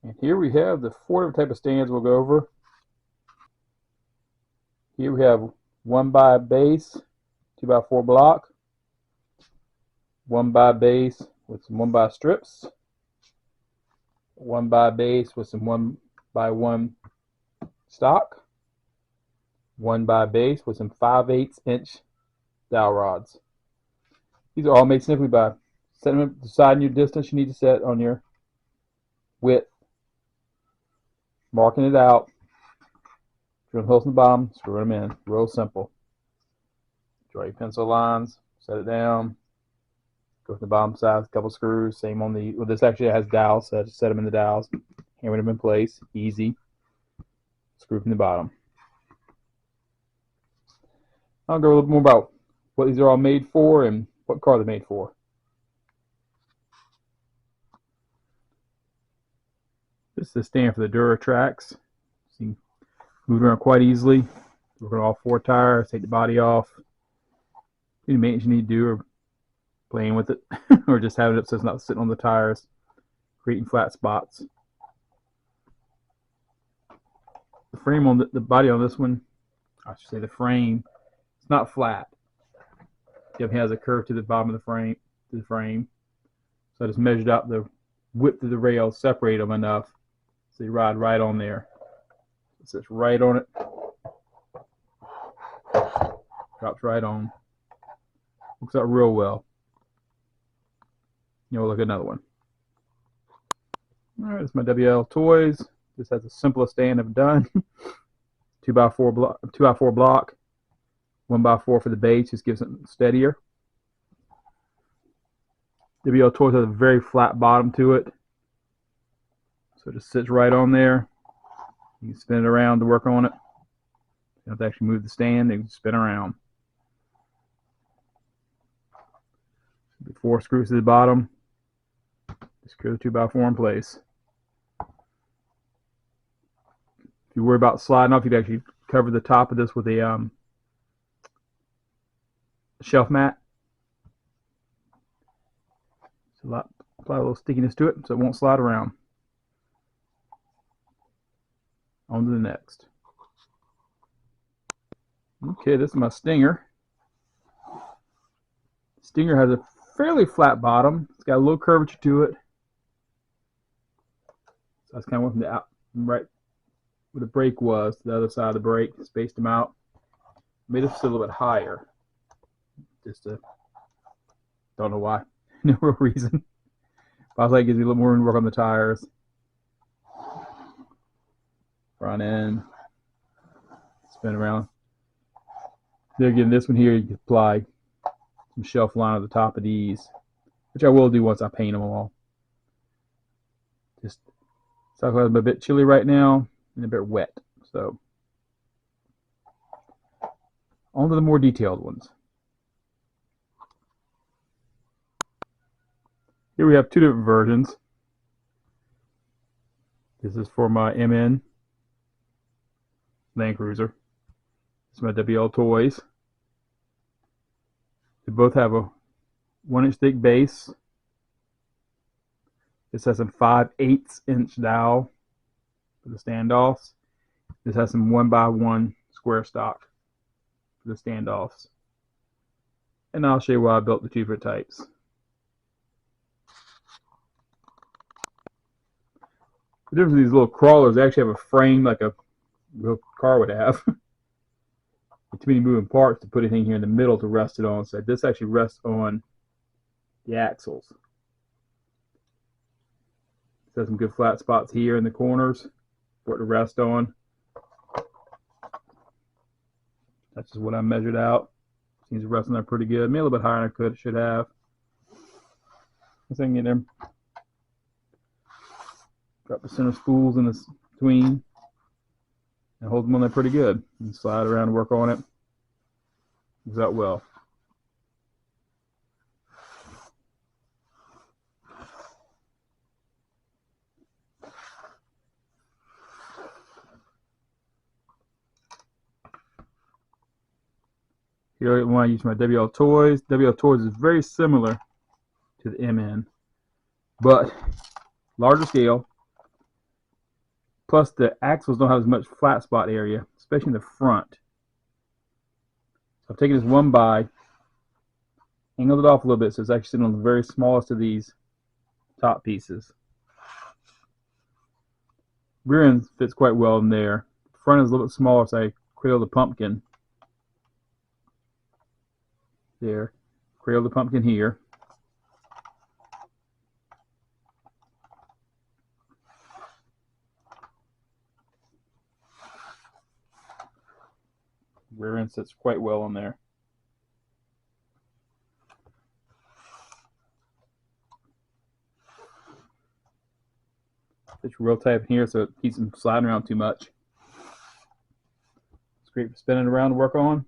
And here we have the 4 different type of stands we'll go over. Here we have 1 by base, 2 by 4 block, 1 by base with some 1 by strips, 1 by base with some 1 by 1 stock, 1 by base with some 5/8 inch dowel rods. These are all made simply by deciding your distance you need to set on your width, marking it out, drilling holes in the bottom, screwing them in. Real simple. Draw your pencil lines, set it down, go to the bottom side, a couple screws. Same on the, well, this actually has dowels, so I just set them in the dowels, hammer them in place, easy. Screw from the bottom. I'll go a little more about what these are all made for and what car they're made for. This is the stand for the Duratrax. So you can move it around quite easily. Work on all 4 tires, take the body off. Any maintenance you need to do, or playing with it, or just having it so it's not sitting on the tires, creating flat spots. The frame on the body on this one, I should say the frame, it's not flat. It has a curve to the bottom of the frame. So I just measured out the width of the rails, separate them enough so you ride right on there. It sits right on it. Drops right on. Looks out real well. You know, look at another one. All right, this is my WL Toys. This has the simplest stand I've done. 2 by 4 block, 1 by 4 for the base, just gives it steadier. WL Toys has a very flat bottom to it, so it just sits right on there. You can spin it around to work on it. You don't have to actually move the stand, you can spin around. 4 screws to the bottom. Just screw the 2 by 4 in place. If you worry about sliding off, you can actually cover the top of this with a shelf mat. So apply a little stickiness to it so it won't slide around. On to the next. Okay, this is my Stinger. Stinger has a fairly flat bottom. It's got a little curvature to it. So that's kind of went from the out, right where the brake was to the other side of the brake, spaced them out. Made this a little bit higher. Just to, don't know why. No real reason. But I was like, it gives me a little more room to work on the tires. Front end. Spin around. Then again, this one here, you can apply some shelf line at the top of these, which I will do once I paint them all. Just, so I'm a bit chilly right now and a bit wet. So, on to the more detailed ones. Here we have 2 different versions. This is for my MN Land Cruiser. This is my WL Toys. They both have a 1-inch thick base. This has some 5/8 inch dowel for the standoffs. This has some 1 by 1 square stock for the standoffs. And I'll show you why I built the 2 different types. The difference with these little crawlers, they actually have a frame like a real car would have. Too many moving parts to put anything here in the middle to rest it on. So this actually rests on the axles. It has some good flat spots here in the corners for it to rest on. That's just what I measured out. Seems to rest on there pretty good. Maybe a little bit higher than I should have. Let's see if I can get them. Drop the center spools in between and hold them on there pretty good. And slide around and work on it. Comes out well. Here I want to use my WL Toys. WL Toys is very similar to the MN, but larger scale. Plus, the axles don't have as much flat spot area, especially in the front. So I've taken this 1x, angled it off a little bit so it's actually sitting on the very smallest of these top pieces. Rear end fits quite well in there. Front is a little bit smaller, so I cradle the pumpkin. There. Cradle the pumpkin here. Rear end sits quite well in there. It's real tight in here so it keeps them sliding around too much. It's great for spinning around to work on.